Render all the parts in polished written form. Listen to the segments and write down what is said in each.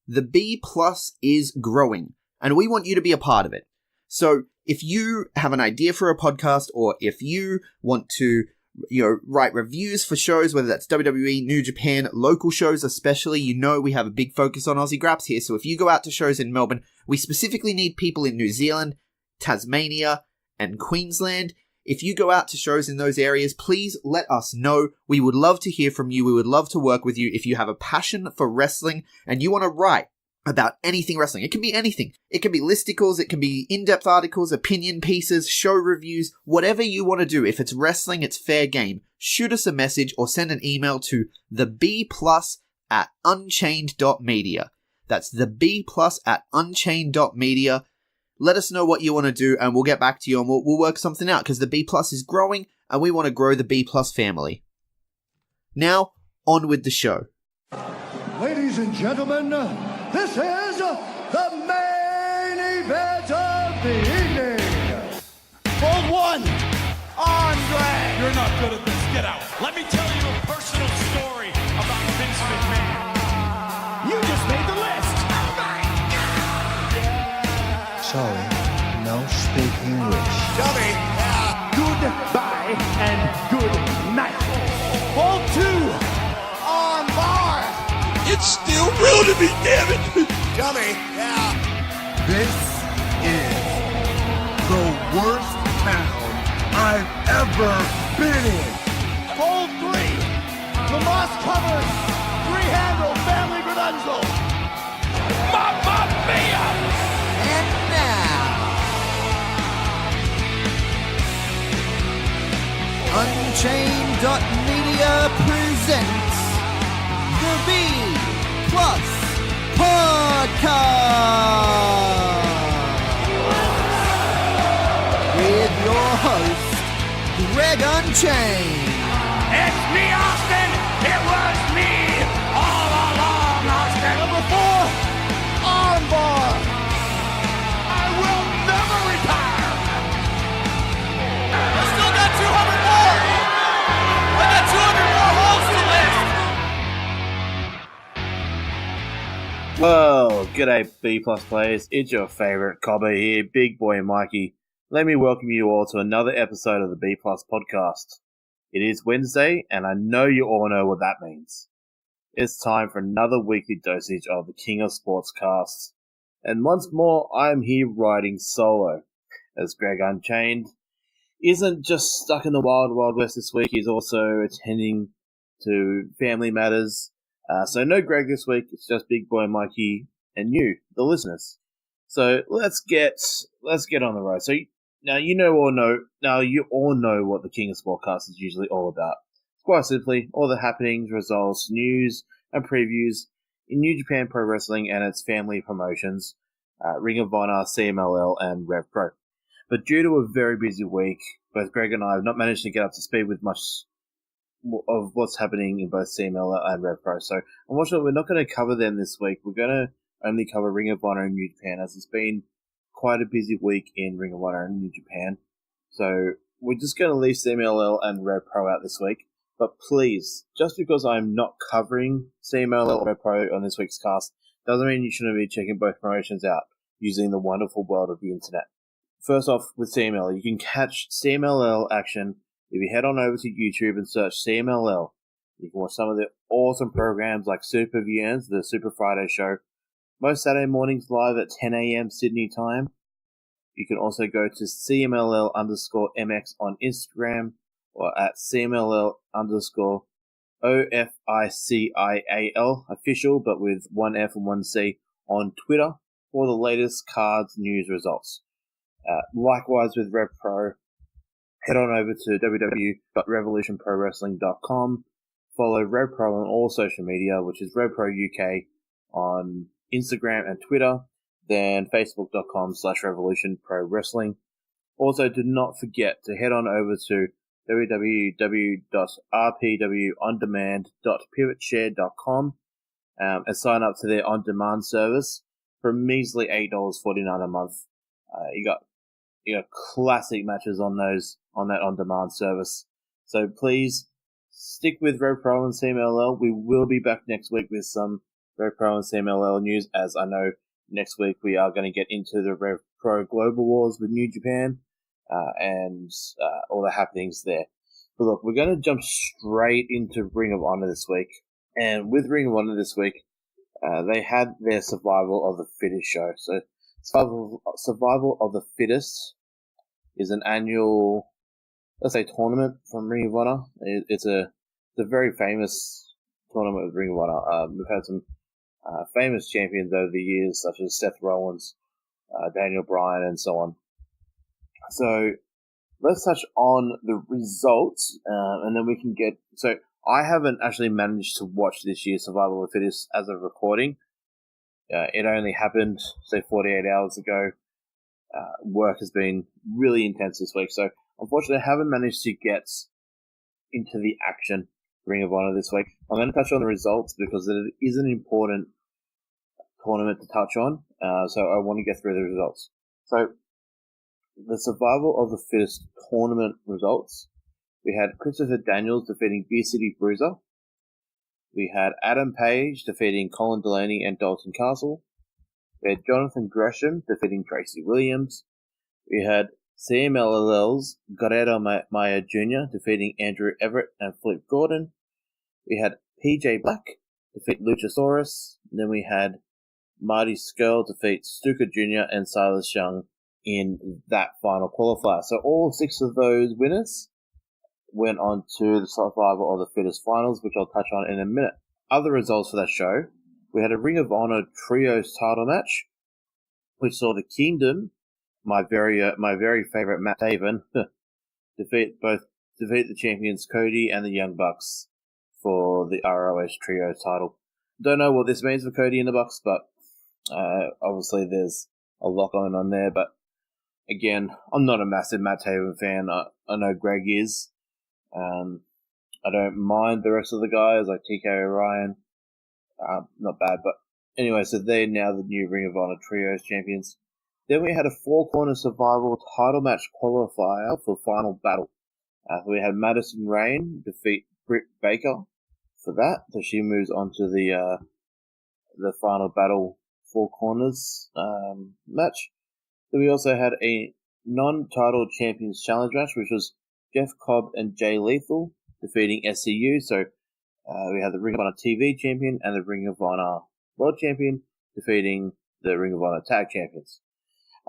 The B Plus is growing, and we want you to be a part of it. So if you have an idea for a podcast, or if you want to write reviews for shows, whether that's WWE, New Japan, local shows especially, we have a big focus on Aussie Graps here. So if you go out to shows in Melbourne, we specifically need people in New Zealand, Tasmania, and Queensland. If you go out to shows in those areas, please let us know. We would love to hear from you. We would love to work with you. If you have a passion for wrestling and you want to write about anything wrestling, it can be anything. It can be listicles, it can be in-depth articles, opinion pieces, show reviews, whatever you want to do. If it's wrestling, it's fair game. Shoot us a message or send an email to thebplus@unchained.media. That's thebplus@unchained.media. Let us know what you want to do, and we'll get back to you, and we'll work something out, because the B Plus is growing, and we want to grow the B Plus family. Now, on with the show. Ladies and gentlemen, this is the main event of the evening. Hold one, Andre. You're not good at this. Get out. Let me tell you a personal story about Vince McMahon. You just made the list. Sorry, no speak English. Dummy. Goodbye and good night. Hold two, on bar. It's still real to me, damn it. Dummy. This is the worst town I've ever been in. Hold three, the moss covered, three-handle family credential. Mamma mia! And now, Unchained.media presents the B Plus Podcast with your host, Greg Unchained. it's me, Austin. It was me all along, Austin. Number four, armbar. I will never retire. I still got 200 more. I got 200 more holes to lift. Well, g'day B Plus players, it's your favourite cobber here, Big Boy Mikey. Let me welcome you all to another episode of the B Plus podcast. It is Wednesday, and I know you all know what that means. It's time for another weekly dosage of the King of Sportscast. And once more, I am here riding solo, as Greg Unchained isn't just stuck in the wild, wild west this week, he's also attending to family matters. So no Greg this week, it's just Big Boy Mikey and you, the listeners. So let's get on the road. So you all know what the King of Sportcast is usually all about. It's quite simply all the happenings, results, news, and previews in New Japan Pro Wrestling and its family promotions, Ring of Honor, CMLL, and Rev Pro. But due to a very busy week, both Greg and I have not managed to get up to speed with much of what's happening in both CMLL and Rev Pro. So unfortunately, we're not going to cover them this week. We're going to only cover Ring of Honor and New Japan, as it's been quite a busy week in Ring of Honor and New Japan. So we're just going to leave CMLL and Rev Pro out this week. But please, just because I'm not covering CMLL and Rev Pro on this week's cast, doesn't mean you shouldn't be checking both promotions out using the wonderful world of the internet. First off, with CMLL, you can catch CMLL action if you head on over to YouTube and search CMLL. You can watch some of the awesome programs like Super VNs, the Super Friday show, most Saturday mornings live at 10 a.m. Sydney time. You can also go to CMLL_MX on Instagram, or at CMLL_OFICIAL official, but with one F and one C on Twitter for the latest cards, news, results. Likewise with Rev Pro, head on over to www.revolutionprowrestling.com. Follow Rev Pro on all social media, which is Rev Pro UK on Instagram and Twitter, then facebook.com/revolutionprowrestling. Also, do not forget to head on over to www.rpwondemand.pivotshare.com and sign up to their on-demand service for a measly $8.49 a month. You got classic matches on that on-demand service. So please stick with Rev Pro and CMLL. We will be back next week with some Rev Pro and CMLL news, as I know next week we are going to get into the Rev Pro Global Wars with New Japan and all the happenings there. But look, we're going to jump straight into Ring of Honor this week. And with Ring of Honor this week, they had their Survival of the Fittest show. So Survival of the Fittest is an annual, let's say, tournament from Ring of Honor. It's a very famous tournament with Ring of Honor. We've had some famous champions over the years, such as Seth Rollins, Daniel Bryan, and so on. So let's touch on the results, and then we can get... So I haven't actually managed to watch this year's Survival of the Fittest as of recording. It only happened, say, 48 hours ago. Work has been really intense this week, so unfortunately I haven't managed to get into the action Ring of Honor this week. I'm going to touch on the results because it is an important tournament to touch on, so I want to get through the results. So, the Survival of the Fittest tournament results. We had Christopher Daniels defeating Beer City Bruiser. We had Adam Page defeating Colin Delaney and Dalton Castle. We had Jonathan Gresham defeating Tracy Williams. We had CMLL's Guerrero Maya Jr. defeating Andrew Everett and Flip Gordon. We had PJ Black defeat Luchasaurus. And then we had Marty Skrull defeat Stuka Jr. and Silas Young in that final qualifier. So all 6 of those winners went on to the Survival of the Fittest finals, which I'll touch on in a minute. Other results for that show, we had a Ring of Honor Trios title match, which saw the Kingdom, my very favorite Matt Taven, defeat the champions Cody and the Young Bucks for the ROH Trios title. Don't know what this means for Cody and the Bucks, but obviously there's a lot going on there. But again, I'm not a massive Matt Taven fan. I know Greg is. I don't mind the rest of the guys like TK O'Ryan. Not bad, but anyway, so they're now the new Ring of Honor Trios champions. Then we had a 4-corner survival title match qualifier for Final Battle. We had Madison Rain defeat Britt Baker for that, so she moves on to the Final Battle 4 corners match. Then we also had a non-title Champions Challenge match, which was Jeff Cobb and Jay Lethal defeating SCU. So we had the Ring of Honor TV champion and the Ring of Honor World champion defeating the Ring of Honor Tag champions.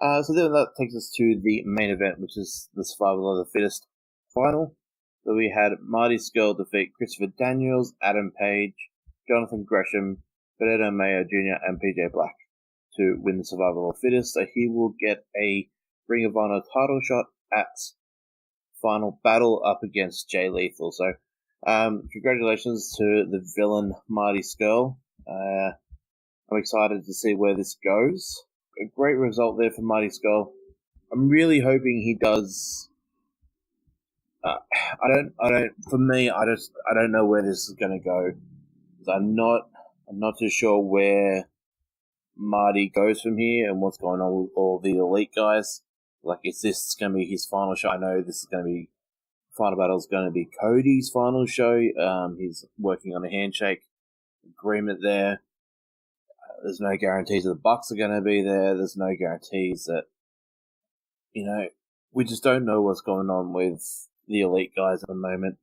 So then that takes us to the main event, which is the Survival of the Fittest final. So we had Marty Skrull defeat Christopher Daniels, Adam Page, Jonathan Gresham, Benedetto Mayo Jr. and PJ Black to win the Survival of the Fittest. So he will get a Ring of Honor title shot at Final Battle up against Jay Lethal. So congratulations to the villain Marty Skrull. I'm excited to see where this goes. A great result there for Marty Skrull. I'm really hoping he does. For me, I don't know where this is going to go. I'm not too sure where Marty goes from here and what's going on with all the elite guys. Like, is this going to be his final show? I know this is going to be Final Battle is going to be Cody's final show. He's working on a handshake agreement there. There's no guarantees that the Bucks are going to be there. There's no guarantees that, we just don't know what's going on with the elite guys at the moment.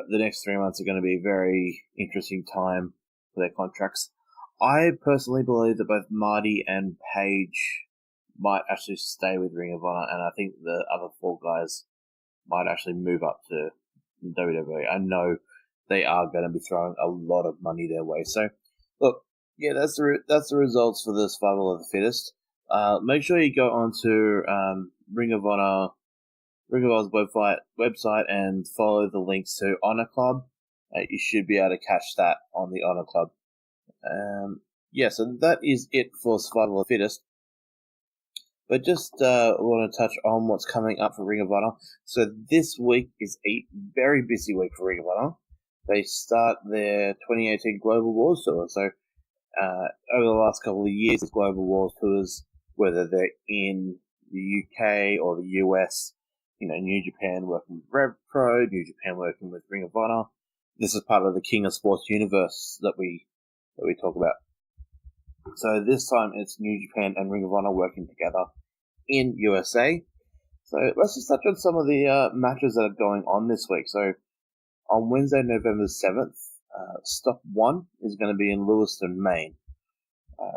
The next 3 months are going to be a very interesting time for their contracts. I personally believe that both Marty and Paige might actually stay with Ring of Honor, and I think the other 4 guys might actually move up to WWE. I know they are going to be throwing a lot of money their way. So, look, yeah, that's the results for the Survival of the Fittest. Make sure you go onto Ring of Honor's website and follow the links to Honor Club. You should be able to catch that on the Honor Club. So that is it for Survival of the Fittest. But just want to touch on what's coming up for Ring of Honor. So this week is a very busy week for Ring of Honor. They start their 2018 Global Wars Tour. So over the last couple of years, the Global Wars Tours, whether they're in the UK or the US, New Japan working with Rev Pro, New Japan working with Ring of Honor. This is part of the King of Sports universe that we talk about. So this time it's New Japan and Ring of Honor working together in USA. So let's just touch on some of the matches that are going on this week. So on Wednesday, November 7th, Stop 1 is going to be in Lewiston, Maine.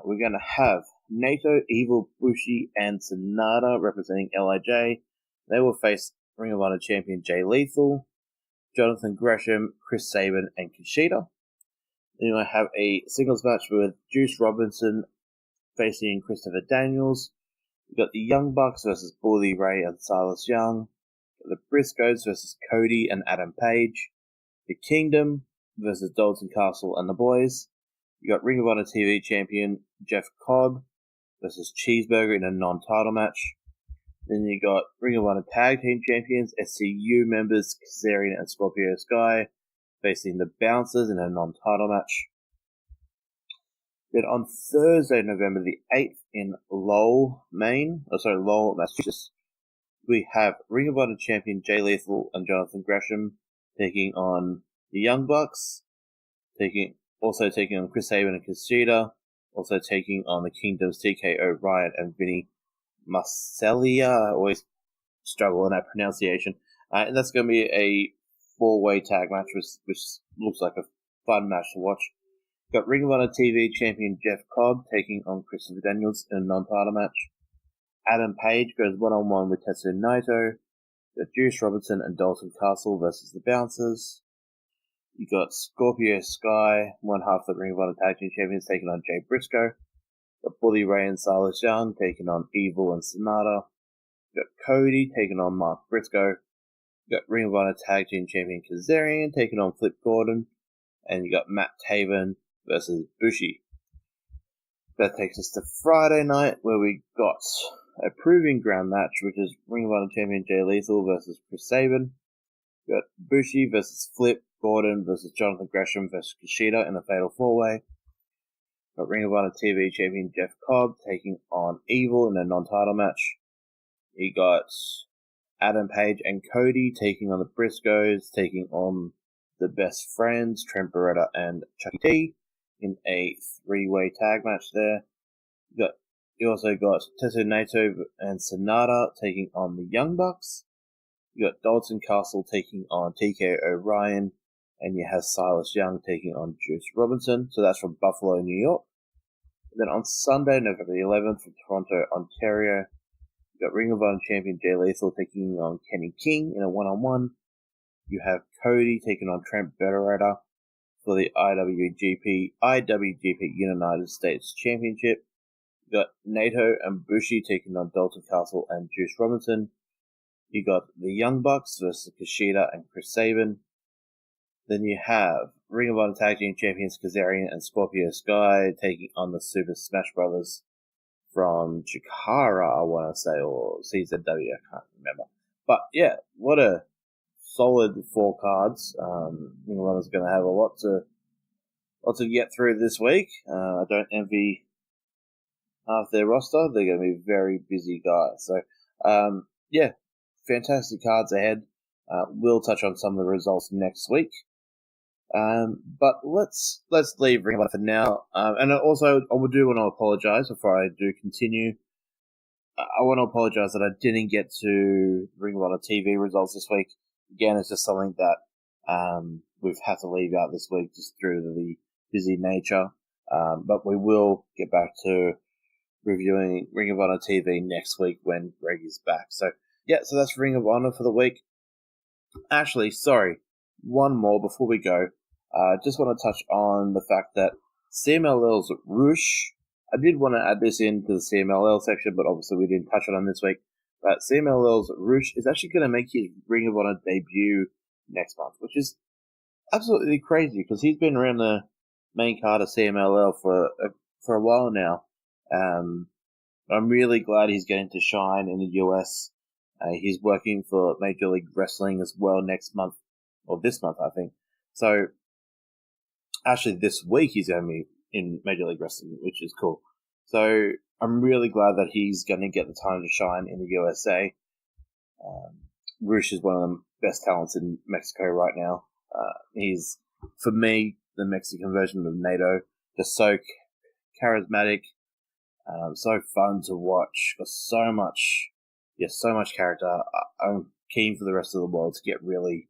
We're going to have Naito, Evil, Bushi, and Sonata representing LIJ. They will face Ring of Honor champion Jay Lethal, Jonathan Gresham, Chris Sabin, and Kushida. Then you might have a singles match with Juice Robinson facing Christopher Daniels. We've got the Young Bucks versus Bully Ray and Silas Young. The Briscoes versus Cody and Adam Page. The Kingdom versus Dalton Castle and the Boys. You got Ring of Honor TV champion Jeff Cobb versus Cheeseburger in a non-title match. Then you got Ring of Honor Tag Team Champions SCU members Kazarian and Scorpio Sky facing the Bouncers in a non-title match. Then on Thursday, November the 8th in Lowell, Massachusetts, we have Ring of Honor champion Jay Lethal and Jonathan Gresham taking on the Young Bucks, also taking on Chris Sabin and Kushida, also taking on the Kingdom's TK O'Ryan and Vinny Macelia. I always struggle with that pronunciation. And that's going to be a 4-way tag match, which looks like a fun match to watch. Got Ring of Honor TV champion Jeff Cobb taking on Christopher Daniels in a non-title match. Adam Page goes one-on-one with Tetsuya Naito. Got Juice Robinson and Dalton Castle versus the Bouncers. You got Scorpio Sky, one half of the Ring of Honor Tag Team Champions, taking on Jay Briscoe. Got Bully Ray and Silas Young taking on Evil and Sonata. Got Cody taking on Mark Briscoe. Got Ring of Honor Tag Team Champion Kazarian taking on Flip Gordon. And you got Matt Taven versus Bushi. That takes us to Friday night, where we got a proving ground match, which is Ring of Honor Champion Jay Lethal versus Chris Sabin. We got Bushi versus Flip Gordon versus Jonathan Gresham versus Kushida in a fatal 4-way. Got Ring of Honor TV Champion Jeff Cobb taking on Evil in a non-title match. You got Adam Page and Cody taking on the Briscoes, taking on the Best Friends, Trent Beretta and Chucky T in a 3-way tag match there. You also got Tetsuya Naito and Sonata taking on the Young Bucks. You got Dalton Castle taking on TK O'Ryan, and you have Silas Young taking on Juice Robinson. So that's from Buffalo, New York. And then on Sunday, November the 11th, from Toronto, Ontario, you got Ring of Honor champion Jay Lethal taking on Kenny King in a 1-on-1. You have Cody taking on Trent Beretta for the IWGP United States Championship. You got Naito and Bushi taking on Dalton Castle and Juice Robinson. You got the Young Bucks versus Kushida and Chris Sabin. Then you have Ring of Honor Tag Team Champions Kazarian and Scorpio Sky taking on the Super Smash Brothers from Chikara, I want to say, or CZW, I can't remember. But yeah, what a solid 4 cards. Ring of Honor's going to have a lot to get through this week. I don't envy half their roster. They're going to be very busy guys. So, yeah, fantastic cards ahead. We'll touch on some of the results next week. But let's leave Ring of Honor for now. And also, I do want to apologize before I do continue. I want to apologize that I didn't get to Ring of Honor TV results this week. Again, it's just something that we've had to leave out this week just through the busy nature. But we will get back to reviewing Ring of Honor TV next week when Greg is back. So, yeah, so that's Ring of Honor for the week. Actually, sorry, one more before we go. Just want to touch on the fact that CMLL's Roosh, I did want to add this into the CMLL section, but obviously we didn't touch on it this week. But CMLL's Roosh is actually going to make his Ring of Honor debut next month, which is absolutely crazy because he's been around the main card of CMLL for a while now. I'm really glad he's getting to shine in the US. He's working for Major League Wrestling as well next month, or this month, I think. So, actually this week he's going to be in Major League Wrestling, which is cool. So, I'm really glad that he's going to get the time to shine in the USA. Roosh is one of the best talents in Mexico right now. He's, for me, the Mexican version of Naito. Just so charismatic, so fun to watch. Got so much character. I'm keen for the rest of the world to get really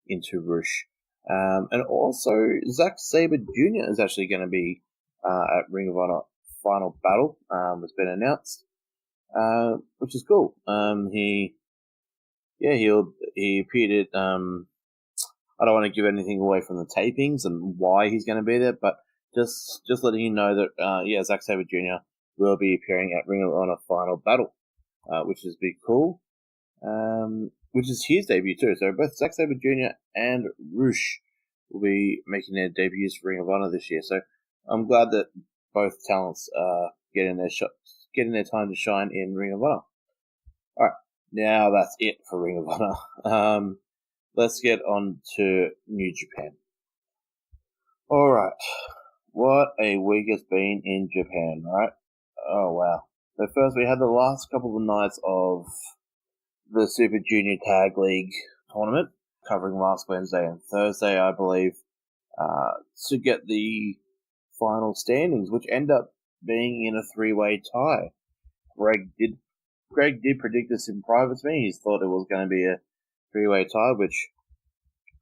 into Rush. And also, Zack Sabre Jr. is actually going to be at Ring of Honor Final Battle. It's been announced, which is cool. He appeared at. I don't want to give anything away from the tapings and why he's going to be there, but just letting you know that Zack Sabre Jr. will be appearing at Ring of Honor Final Battle, which is pretty cool. Which is his debut too. So both Zack Sabre Jr. and Rush will be making their debuts for Ring of Honor this year. So I'm glad that both talents are getting their time to shine in Ring of Honor. All right, now that's it for Ring of Honor. Let's get on to New Japan. All right, what a week it's been in Japan, right? Oh wow. So first we had the last couple of nights of the Super Junior Tag League tournament, covering last Wednesday and Thursday, I believe, to get the final standings, which end up being in a three-way tie. Greg did predict this in private to me. He thought it was going to be a three-way tie, which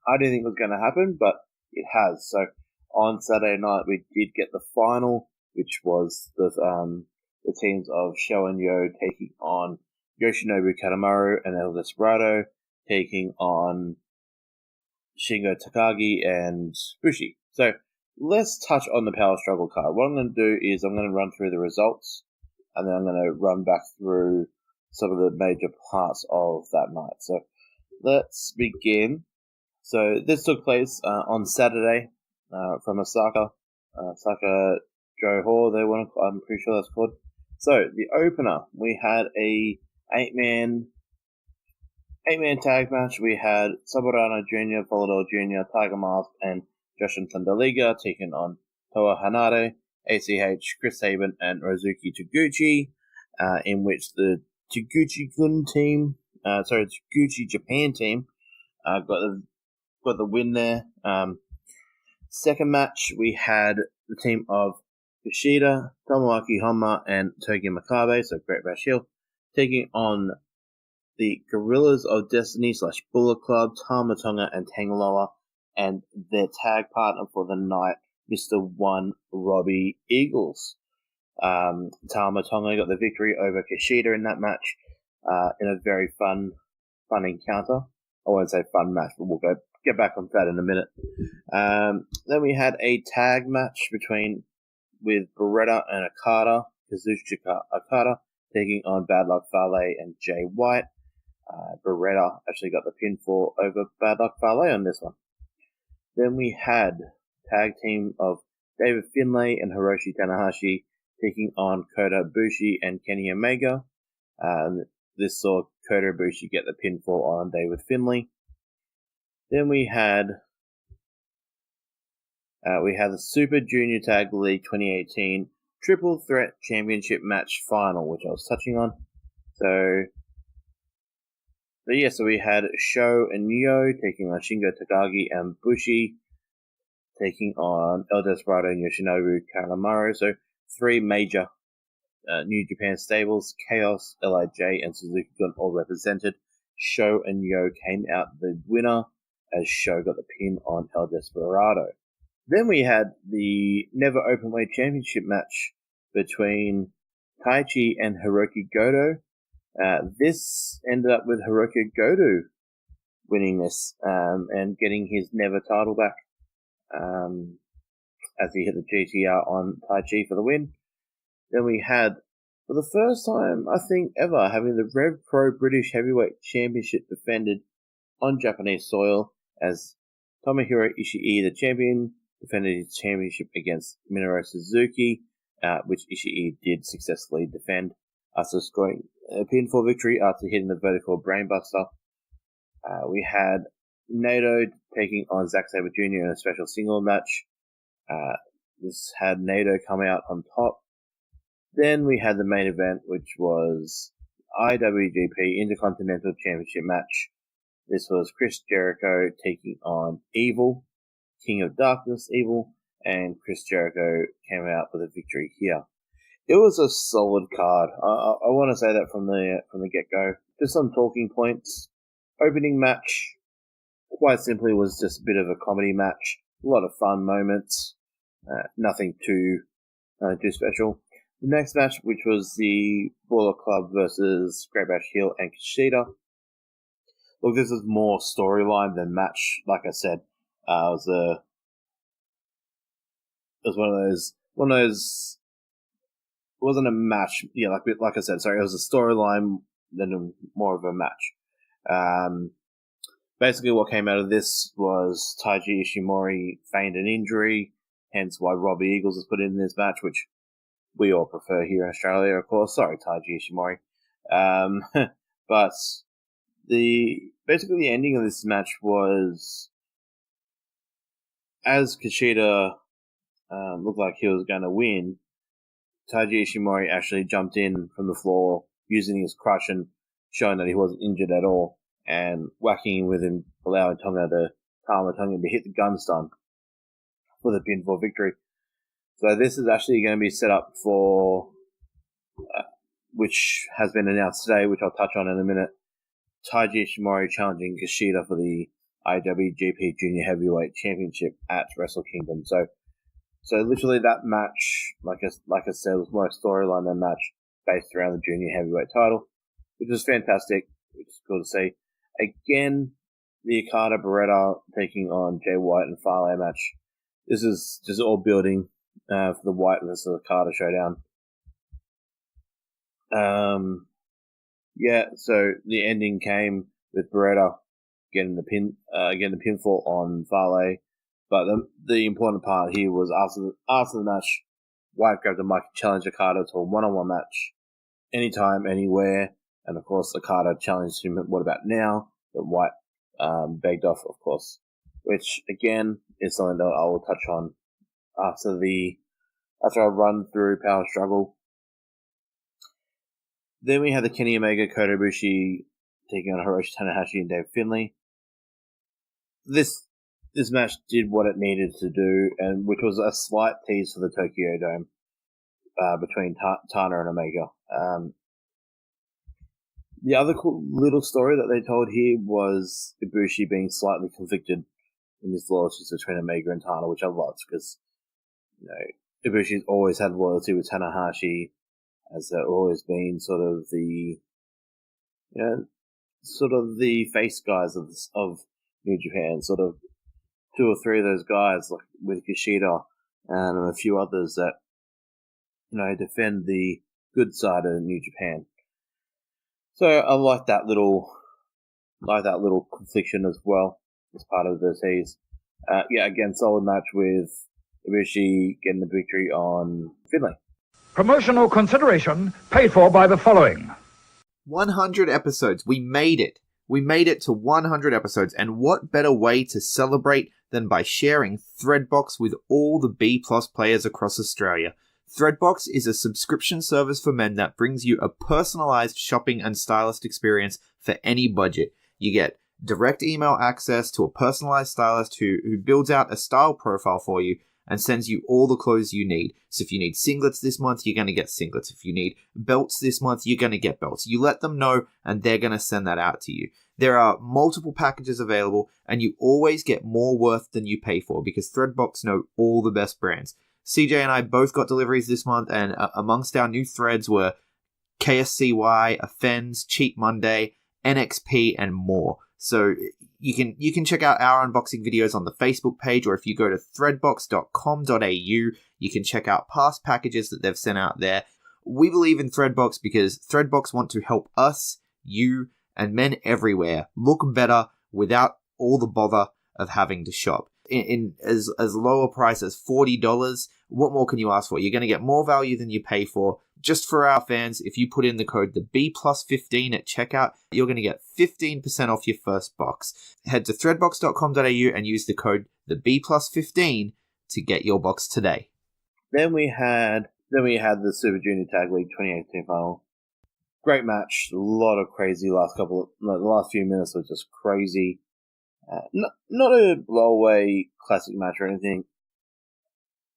I didn't think was going to happen, but it has. So on Saturday night, we did get the final, which was the teams of Sho and Yo taking on Yoshinobu Kanemaru and El Desperado, taking on Shingo Takagi and Bushi. So let's touch on the Power Struggle card. What I'm going to do is I'm going to run through the results, and then I'm going to run back through some of the major parts of that night. So let's begin. So this took place on Saturday from Osaka Johor. I'm pretty sure that's called. So the opener, we had a eight-man tag match. We had Saburano Jr., Volador Jr., Tiger Mask, and Jushin Thunder Liga taking on Toa Hanare, ACH, Chris Sabin, and Rozuki Taguchi, in which the Taguchi Japan team got the win there. Second match, we had the team of Kushida, Tomoaki Honma, and Togi Makabe, so Great Bash Hill, taking on the Gorillas of Destiny / Bullet Club, Tama Tonga and Tangaloa, and their tag partner for the night, Mr. One Robbie Eagles. Tama Tonga got the victory over Kushida in that match, in a very fun encounter. I won't say fun match, but we'll get back on that in a minute. Then we had a tag match with Beretta and Kazuchika Okada, taking on Bad Luck Fale and Jay White. Beretta actually got the pinfall over Bad Luck Fale on this one. Then we had tag team of David Finlay and Hiroshi Tanahashi taking on Kota Ibushi and Kenny Omega. This saw Kota Ibushi get the pinfall on David Finlay. Then we had the Super Junior Tag League 2018 Triple Threat Championship match final, which I was touching on. So we had Sho and Yo taking on Shingo Takagi and Bushi, taking on El Desperado and Yoshinobu Kanemaru. So three major New Japan stables, Chaos, LIJ, and Suzuki Gun all represented. Sho and Yo came out the winner, as Sho got the pin on El Desperado. Then we had the Never Openweight Championship match between Taichi and Hiroki Goto. This ended up with Hiroki Goto winning this and getting his Never title back as he hit the GTR on Taichi for the win. Then we had, for the first time, I think, ever, having the Rev Pro British Heavyweight Championship defended on Japanese soil, as Tomohiro Ishii, the champion, defended his championship against Minoru Suzuki, which Ishii did successfully defend after scoring a pinfall victory after hitting the vertical brainbuster. We had Naito taking on Zack Sabre Jr. in a special single match. This had Naito come out on top. Then we had the main event, which was IWGP Intercontinental Championship match. This was Chris Jericho taking on Evil, King of Darkness Evil, and Chris Jericho came out with a victory here. It was a solid card. I want to say that from the get-go. Just some talking points. Opening match, quite simply, was just a bit of a comedy match. A lot of fun moments. Nothing too special. The next match, which was the Baller Club versus Great Bash Heel and Kushida. Look, this is more storyline than match. Like I said, it was one of those. It wasn't a match. Yeah, like I said, sorry, it was a storyline than more of a match. Basically, what came out of this was Taiji Ishimori feigned an injury, hence why Robbie Eagles was put in this match, which we all prefer here in Australia, of course. Sorry, Taiji Ishimori. But basically the ending of this match was, as Kushida looked like he was going to win, Taiji Ishimori actually jumped in from the floor using his crutch and showing that he wasn't injured at all, and whacking with him, allowing Tama Tonga to hit the gun stun for the pinfall victory. So this is actually going to be set up for, which has been announced today, which I'll touch on in a minute, Taiji Ishimori challenging Kushida for the IWGP Junior Heavyweight Championship at Wrestle Kingdom. So literally that match, like I said, was more a storyline than match based around the Junior Heavyweight title, which was fantastic, which is cool to see. Again, the Okada Beretta taking on Jay White and Fale match. This is just all building for the White versus Okada showdown. So the ending came with Beretta getting the pinfall on Fale. But the important part here was after the match, White grabbed the mic and challenged Okada to a one-on-one match, anytime, anywhere. And of course, Okada challenged him, what about now? But White begged off, of course. Which, again, is something that I will touch on after I run through Power Struggle. Then we had the Kenny Omega Kota Ibushi taking on Hiroshi Tanahashi and Dave Finlay. This match did what it needed to do, and which was a slight tease for the Tokyo Dome between Tana and Omega. The other cool little story that they told here was Ibushi being slightly conflicted in his loyalties between Omega and Tana, which I loved because Ibushi's always had loyalty with Tanahashi, as they've always been sort of the face guys of New Japan, sort of 2 or 3 of those guys, like with Kushida and a few others that defend the good side of New Japan. So I like that little confliction as well as part of the tease. Again, solid match with Ibushi getting the victory on Finlay. Promotional consideration paid for by the following. 100 episodes. We made it. We made it to 100 episodes, and what better way to celebrate than by sharing Threadbox with all the B+ players across Australia. Threadbox is a subscription service for men that brings you a personalized shopping and stylist experience for any budget. You get direct email access to a personalized stylist who builds out a style profile for you and sends you all the clothes you need. So if you need singlets this month, you're going to get singlets. If you need belts this month, you're going to get belts. You let them know and they're going to send that out to you. There are multiple packages available and you always get more worth than you pay for because Threadbox know all the best brands. CJ and I both got deliveries this month, and amongst our new threads were KSCY, Offends, Cheap Monday, NXP, and more. So you can check out our unboxing videos on the Facebook page, or if you go to threadbox.com.au, you can check out past packages that they've sent out there. We believe in Threadbox because Threadbox want to help us, you, and men everywhere look better without all the bother of having to shop. In as low a price as $40, what more can you ask for? You're going to get more value than you pay for. Just for our fans, if you put in the code the B+15 at checkout, you're going to get 15% off your first box. Head to threadbox.com.au and use the code the B+15 to get your box today. Then we had the Super Junior Tag League 2018 final. Great match. A lot of crazy the last few minutes were just crazy. Not a blowaway classic match or anything.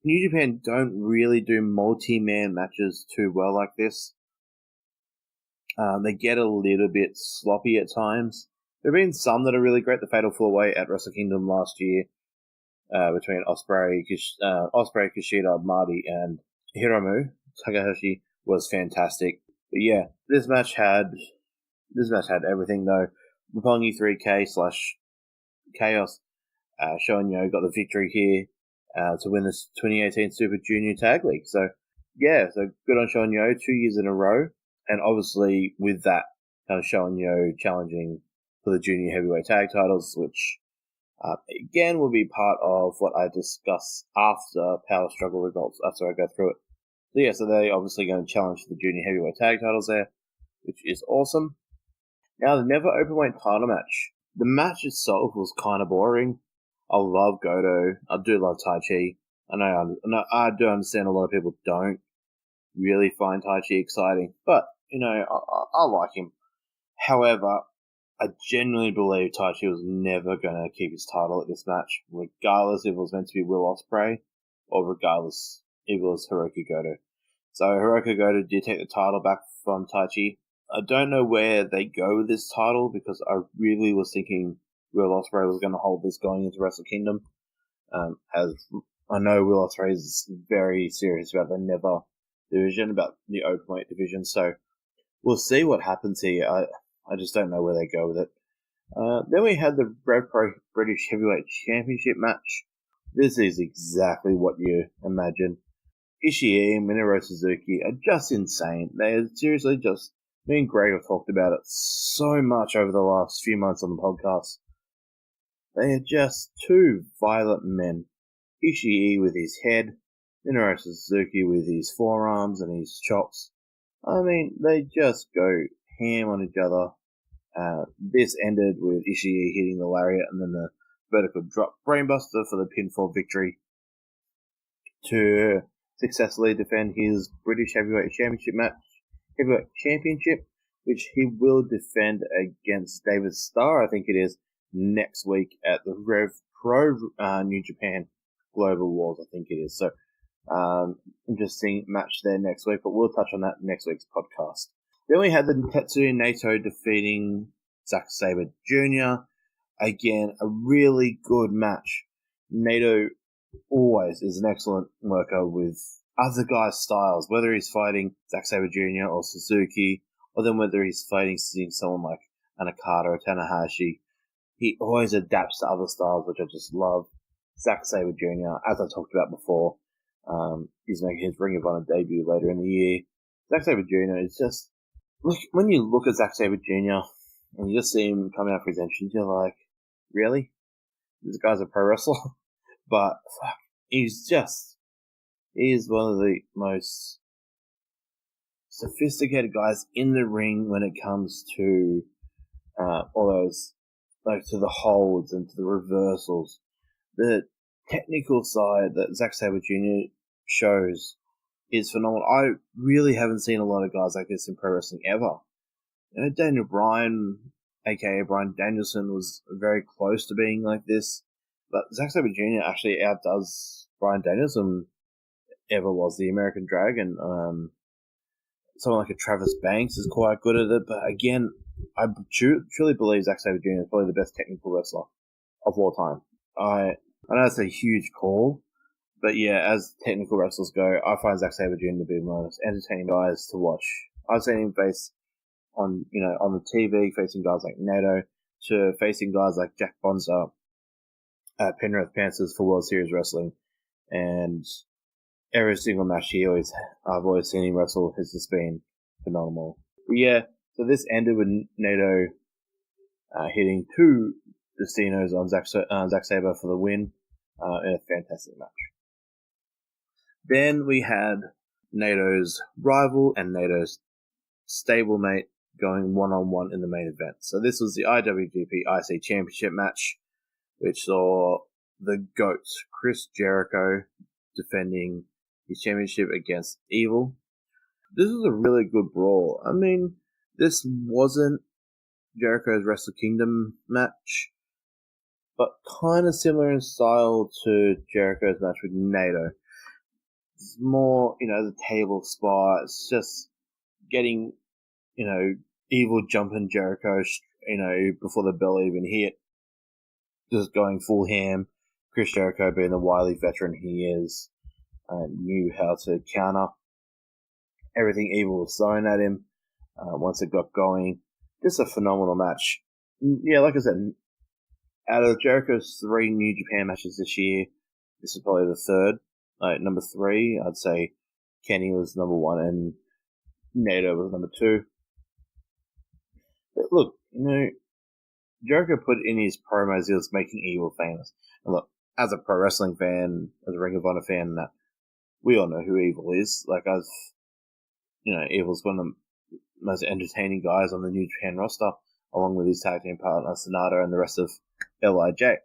New Japan don't really do multi-man matches too well like this. They get a little bit sloppy at times. There have been some that are really great. The Fatal 4-Way at Wrestle Kingdom last year between Ospreay, Kushida, Marty, and Hiromu Takahashi was fantastic. But yeah, this match had everything though. Roppongi 3K / Chaos Sean Yo got the victory here to win this 2018 Super Junior Tag League. So yeah, so good on Sean Yo, 2 years in a row. And obviously with that, Sean Yo challenging for the Junior Heavyweight Tag titles, which again will be part of what I discuss after Power Struggle results, after I go through it. So yeah, so they're obviously going to challenge for the Junior Heavyweight Tag titles there, which is awesome. Now, the Never Openweight title match. The match itself was kind of boring. I love Goto. I do love Tai Chi. I do understand a lot of people don't really find Tai Chi exciting, but, I like him. However, I genuinely believe Tai Chi was never going to keep his title at this match, regardless if it was meant to be Will Ospreay, or regardless if it was Hiroki Goto. So Hiroki Goto did take the title back from Tai Chi. I don't know where they go with this title, because I really was thinking Will Ospreay was going to hold this going into Wrestle Kingdom. As I know Will Ospreay is very serious about the Never division, about the Openweight division, so we'll see what happens here. I just don't know where they go with it. Then we had the Rev Pro British Heavyweight Championship match. This is exactly what you imagine. Ishii and Minoru Suzuki are just insane. They are seriously just... Me and Greg have talked about it so much over the last few months on the podcast. They are just two violent men. Ishii with his head, Minoru Suzuki with his forearms and his chops. I mean, they just go ham on each other. This ended with Ishii hitting the lariat and then the vertical drop brainbuster for the pinfall victory to successfully defend his British Heavyweight Championship, which he will defend against David Starr, I think it is, next week at the Rev Pro New Japan Global Wars, I think it is. So, interesting match there next week, but we'll touch on that next week's podcast. Then we had the Tetsuya Naito defeating Zack Sabre Jr. Again, a really good match. Naito always is an excellent worker with other guys' styles, whether he's fighting Zack Sabre Jr. or Suzuki, or then whether he's fighting someone like Anakata or Tanahashi. He always adapts to other styles, which I just love. Zack Sabre Jr., as I talked about before, he's making his Ring of Honor debut later in the year. Zack Sabre Jr. is just... When you look at Zack Sabre Jr. and you just see him coming out for his entrance, you're like, really? This guy's a pro wrestler? But fuck, he is one of the most sophisticated guys in the ring when it comes to all those, like, to the holds and to the reversals. The technical side that Zack Sabre Jr. shows is phenomenal. I really haven't seen a lot of guys like this in pro wrestling ever. Daniel Bryan, aka Bryan Danielson, was very close to being like this, but Zack Sabre Jr. actually outdoes Bryan Danielson ever was. The American Dragon. Someone like a Travis Banks is quite good at it, but again, I truly believe Zack Sabre Jr. is probably the best technical wrestler of all time. I know it's a huge call, but yeah, as technical wrestlers go, I find Zack Sabre Jr. to be the most entertaining guys to watch. I've seen him face on the TV, facing guys like Nato, to facing guys like Jack Bonza, Penrith Panthers for World Series Wrestling, and every single match I've always seen him wrestle has just been phenomenal. But yeah, so this ended with Nato hitting two Destinos on Zack Sabre for the win in a fantastic match. Then we had Nato's rival and Nato's stablemate going one-on-one in the main event. So this was the IWGP IC Championship match, which saw the GOAT, Chris Jericho, defending his championship against Evil. This was a really good brawl. I mean, this wasn't Jericho's Wrestle Kingdom match, but kind of similar in style to Jericho's match with Nato. It's more, the table spot. It's just getting, Evil jumping Jericho, before the bell even hit. Just going full ham. Chris Jericho, being the wily veteran he is, knew how to counter everything Evil was throwing at him once it got going. Just a phenomenal match. Yeah, like I said, out of Jericho's 3 New Japan matches this year, this is probably the third. Number 3, I'd say Kenny was number 1 and Naito was number 2. But look, Jericho put in his promos he was making Evil famous. And look, as a pro wrestling fan, as a Ring of Honor fan, that we all know who Evil is. Evil's one of the most entertaining guys on the New Japan roster, along with his tag team partner Sonata and the rest of LIJ.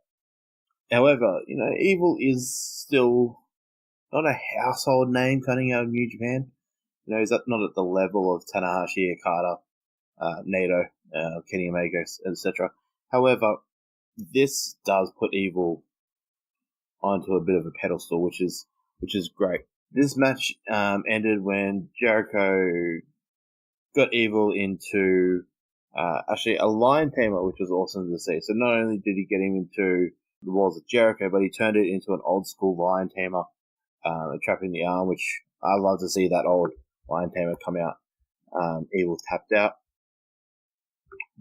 However, Evil is still not a household name coming out of New Japan. He's not at the level of Tanahashi, Okada, Naito, Kenny Omega, etc. However, this does put Evil onto a bit of a pedestal, which is great. This match ended when Jericho got Evil into actually a lion tamer, which was awesome to see. So not only did he get him into the walls of Jericho, but he turned it into an old school lion tamer, trapping the arm, which I love to see that old lion tamer come out. Evil tapped out.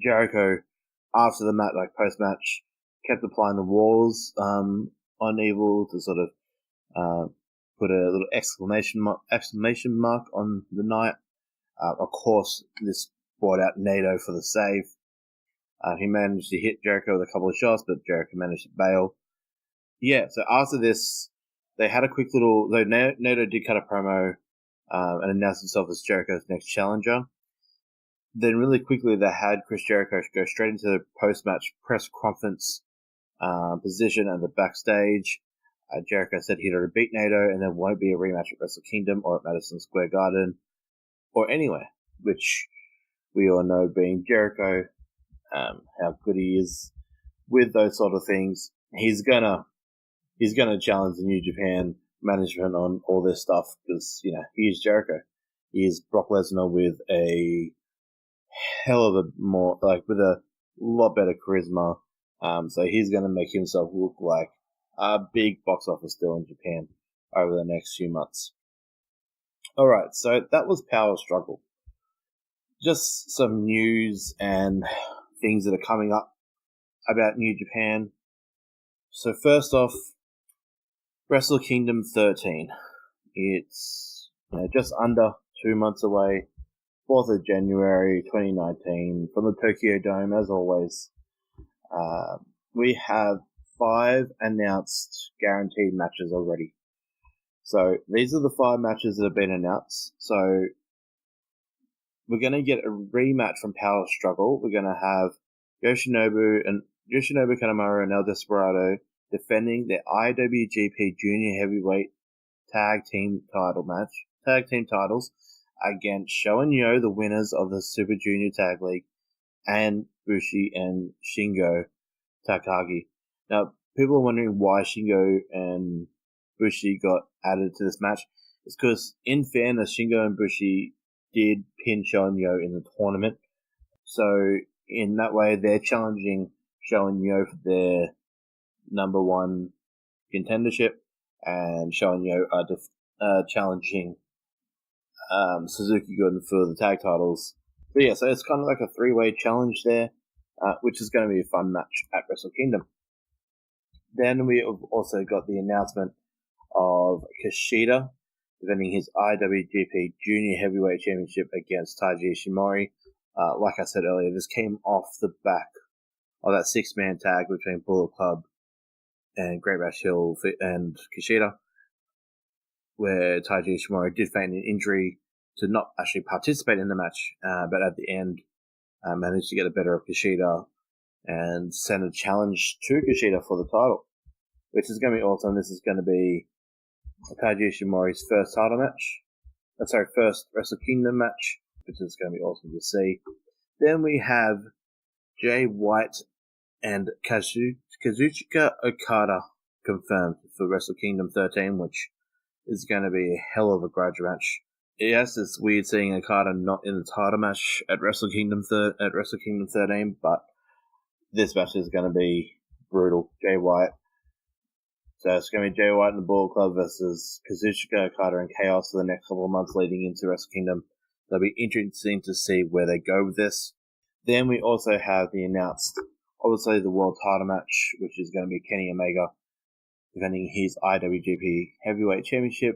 Jericho, after the match, post match, kept applying the walls on Evil to sort of put a little exclamation mark on the night. Of course, this brought out Naito for the save. He managed to hit Jericho with a couple of shots, but Jericho managed to bail. Yeah, so after this, they had a quick little... Though Naito did cut a promo and announced himself as Jericho's next challenger. Then really quickly, they had Chris Jericho go straight into the post-match press conference position at the backstage. Jericho said he'd already beat Naito and there won't be a rematch at Wrestle Kingdom or at Madison Square Garden or anywhere, which we all know, being Jericho, how good he is with those sort of things. He's gonna challenge the New Japan management on all this stuff because, he's Jericho. He is Brock Lesnar with a hell of with a lot better charisma. So he's gonna make himself look like a big box office deal in Japan over the next few months. Alright, so that was Power Struggle. Just some news and things that are coming up about New Japan. So first off, Wrestle Kingdom 13. It's just under 2 months away. 4th of January 2019 from the Tokyo Dome, as always. We have 5 announced guaranteed matches already. So these are the 5 matches that have been announced. So we're going to get a rematch from Power Struggle. We're going to have Yoshinobu Kanemaru and El Desperado defending their IWGP Junior Heavyweight Tag Team titles against Sho and Yo, the winners of the Super Junior Tag League, and Bushi and Shingo Takagi. Now, people are wondering why Shingo and Bushi got added to this match. It's because, in fairness, Shingo and Bushi did pin Sho and Yo in the tournament. So, in that way, they're challenging Sho and Yo for their number 1 contendership, and Sho and Yo are challenging Suzuki Gun for the tag titles. So yeah, so it's kind of like a 3-way challenge there, which is going to be a fun match at Wrestle Kingdom. Then we have also got the announcement of Kushida defending his IWGP Junior Heavyweight Championship against Taiji Ishimori. Like I said earlier, this came off the back of that 6-man tag between Bullet Club and Great Bash Hill and Kushida, where Taiji Ishimori did feign an injury to not actually participate in the match, but at the end managed to get the better of Kushida and send a challenge to Kushida for the title, which is going to be awesome. This is going to be Taiji Ishimori's first title match. First Wrestle Kingdom match, which is going to be awesome to see. Then we have Jay White and Kazuchika Okada confirmed for Wrestle Kingdom 13, which is going to be a hell of a grudge match. Yes, it's weird seeing Okada not in the title match at Wrestle Kingdom 13, but this match is going to be brutal. Jay White. So it's going to be Jay White and the Bullet Club versus Kazuchika Okada and Chaos for the next couple of months leading into Wrestle Kingdom. It'll be interesting to see where they go with this. Then we also have the announced, obviously, the World Title match, which is going to be Kenny Omega defending his IWGP Heavyweight Championship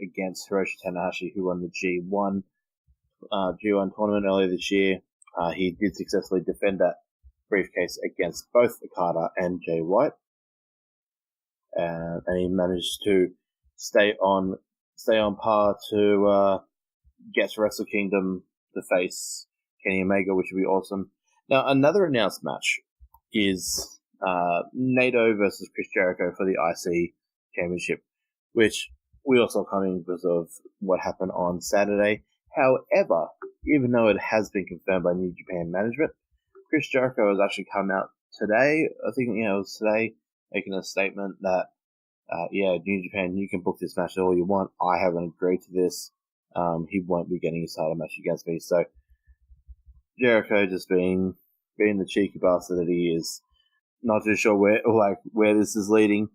against Hiroshi Tanahashi, who won the G1 tournament earlier this year. He did successfully defend that briefcase against both Okada and Jay White, and he managed to stay on par to get to Wrestle Kingdom to face Kenny Omega, which would be awesome. Now, another announced match is Naito versus Chris Jericho for the IC Championship, which we also coming because of what happened on Saturday. However, even though it has been confirmed by New Japan management, Chris Jericho has actually come out today, I think it was today, making a statement that, New Japan, you can book this match all you want. I haven't agreed to this. He won't be getting his title match against me. So Jericho just being the cheeky bastard that he is, not too sure where this is leading.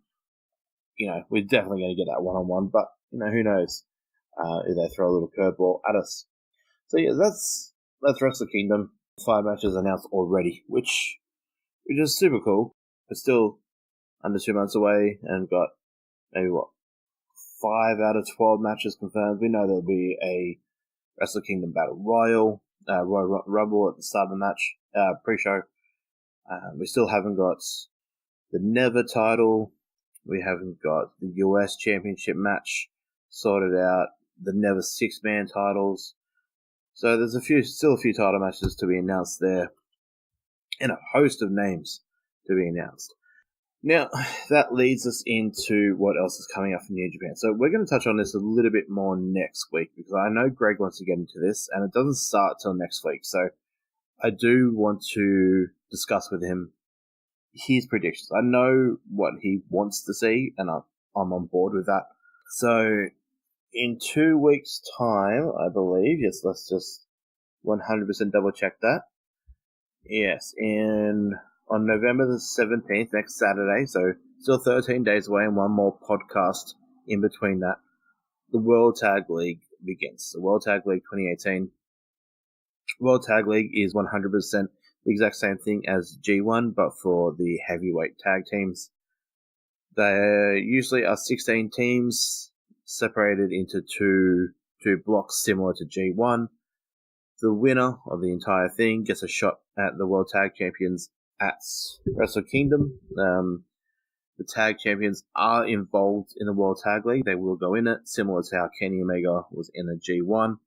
We're definitely going to get that one-on-one, but who knows if they throw a little curveball at us. So yeah, that's Wrestle Kingdom. 5 matches announced already, which is super cool. We're still under 2 months away and got maybe 5 out of 12 matches confirmed. We know there'll be a Wrestle Kingdom Battle Royal, Royal Rumble at the start of the match, pre-show. We still haven't got the Never title. We haven't got the US Championship match sorted out. The Never 6-man titles. So there's still a few title matches to be announced there, and a host of names to be announced. Now, that leads us into what else is coming up from New Japan. So we're going to touch on this a little bit more next week, because I know Greg wants to get into this, and it doesn't start till next week. So I do want to discuss with him his predictions. I know what he wants to see, and I'm on board with that. So in 2 weeks' time, I believe, yes, let's just 100% double check that. Yes, on November the 17th, next Saturday, so still 13 days away and one more podcast in between that, the World Tag League begins. The World Tag League 2018. World Tag League is 100% the exact same thing as G1, but for the heavyweight tag teams. They usually are 16 teams separated into two blocks similar to G1. The winner of the entire thing gets a shot at the World Tag Champions at Wrestle Kingdom. The tag champions are involved in the World Tag League. They will go in it, similar to how Kenny Omega was in the G1.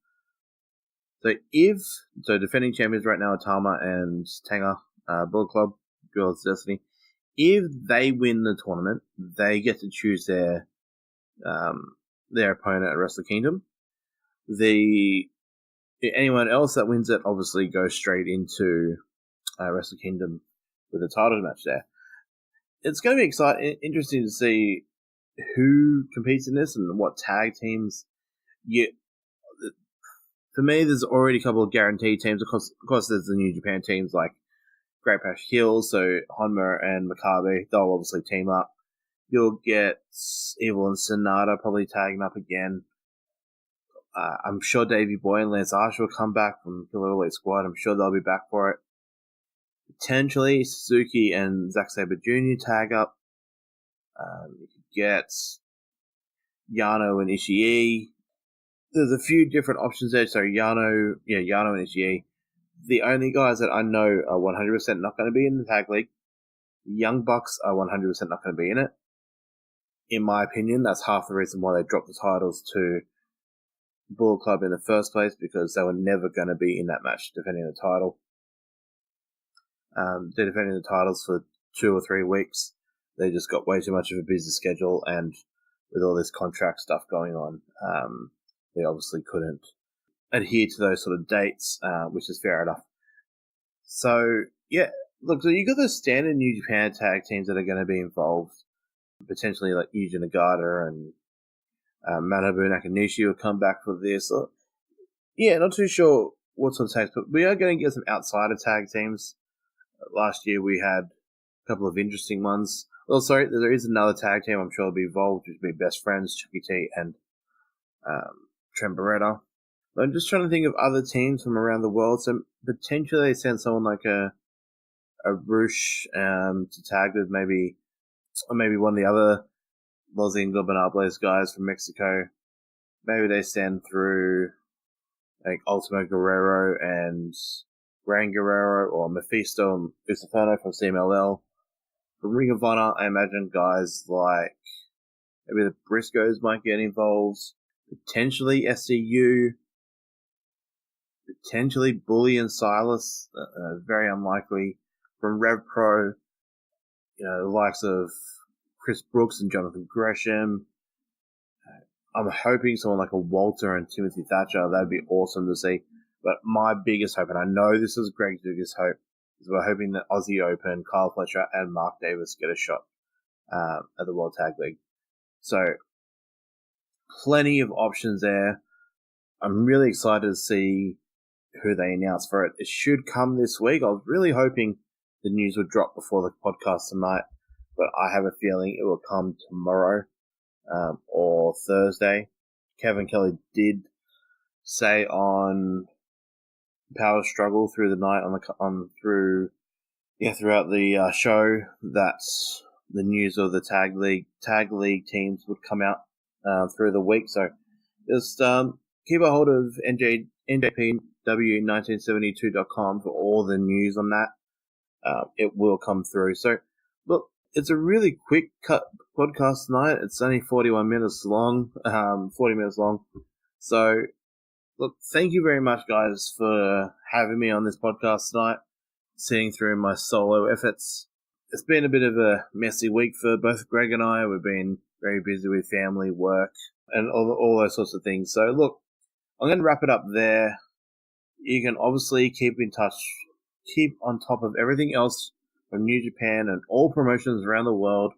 So defending champions right now are Tama and Tanga, Bullet Club, Girls Destiny. If they win the tournament, they get to choose their opponent at Wrestle Kingdom. Anyone else that wins it obviously goes straight into Wrestle Kingdom with a title match there. It's going to be interesting to see who competes in this and what tag teams. For me, there's already a couple of guaranteed teams. Of course, there's the New Japan teams like Great Bash Heel, so Honma and Makabe. They'll obviously team up. You'll get Evil and Sonata probably tagging up again. I'm sure Davey Boy and Lance Archer will come back from Killer Elite Squad. I'm sure they'll be back for it. Potentially, Suzuki and Zack Sabre Jr. tag up. You could get Yano and Ishii. There's a few different options there. So Yano and Ishii. The only guys that I know are 100% not going to be in the tag league. The Young Bucks are 100% not going to be in it. In my opinion, that's half the reason why they dropped the titles to Bullet Club in the first place, because they were never going to be in that match defending the title. They're defending the titles for 2 or 3 weeks. They just got way too much of a busy schedule, and with all this contract stuff going on, they obviously couldn't adhere to those sort of dates, which is fair enough. So, yeah, look, so you got the standard New Japan tag teams that are going to be involved, potentially like Yuji Nagata and Manabu Nakanishi will come back for this. Yeah, not too sure what sort of tags, but we are going to get some outsider tag teams. Last year we had a couple of interesting ones. Well, sorry, there is another tag team I'm sure will be involved, which will be Best Friends, Chucky T and Trent Beretta. I'm just trying to think of other teams from around the world. So potentially they send someone like a Roosh to tag with maybe one of the other Los Ingobernables guys from Mexico. Maybe they send through like Ultimo Guerrero and Gran Guerrero or Mephisto and Usafano from CMLL. From Ring of Honor, I imagine guys like maybe the Briscoes might get involved. Potentially SCU. Potentially Bully and Silas. Very unlikely. From Rev Pro, the likes of Chris Brooks and Jonathan Gresham. I'm hoping someone like a Walter and Timothy Thatcher. That'd be awesome to see. But my biggest hope, and I know this is Greg's biggest hope, is we're hoping that Aussie Open, Kyle Fletcher, and Mark Davis get a shot at the World Tag League. So, plenty of options there. I'm really excited to see who they announce for it. It should come this week. I was really hoping the news would drop before the podcast tonight, but I have a feeling it will come tomorrow or Thursday. Kevin Kelly did say on Power Struggle through the night throughout the show that the news of the tag league teams would come out through the week. So just keep a hold of NJPW1972.com for all the news on that. It will come through. So look, it's a really quick cut podcast tonight. It's only 40 minutes long. So look, thank you very much, guys, for having me on this podcast tonight, sitting through my solo efforts. It's been a bit of a messy week for both Greg and I. We've been very busy with family, work, and all those sorts of things. So, look, I'm going to wrap it up there. You can obviously keep in touch, keep on top of everything else from New Japan and all promotions around the world.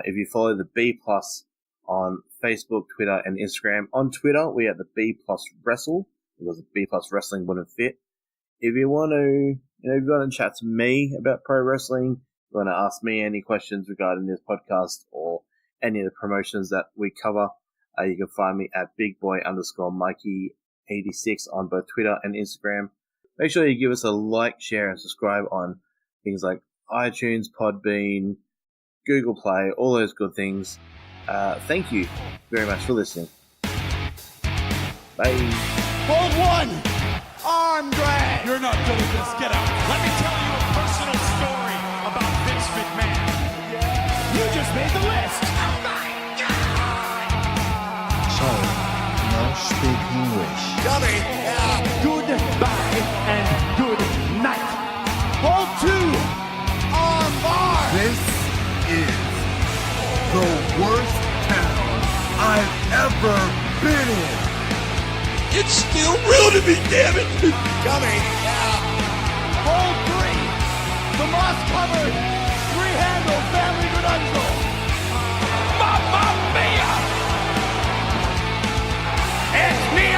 If you follow the B Plus on Facebook, Twitter, and Instagram. On Twitter, we are the B Plus Wrestle, because the B Plus Wrestling wouldn't fit. If you want to, if you want to chat to me about pro wrestling, you want to ask me any questions regarding this podcast or any of the promotions that we cover, you can find me at BigBoy_Mikey86 on both Twitter and Instagram. Make sure you give us a like, share, and subscribe on things like iTunes, Podbean, Google Play, all those good things. Thank you very much for listening. Bye. Hold one! Arm drag! You're not doing this. Get out. Let me tell you a personal story about Vince McMahon. You just made the list! Sorry, no speak English. Dummy! Goodbye and good night. Hold two! Arm bar! This is the worst town I've ever been in. It's still real to me, damn it! Dummy! Hold three! The moss covered three-handle family grudungle! Mamma mia! It's me!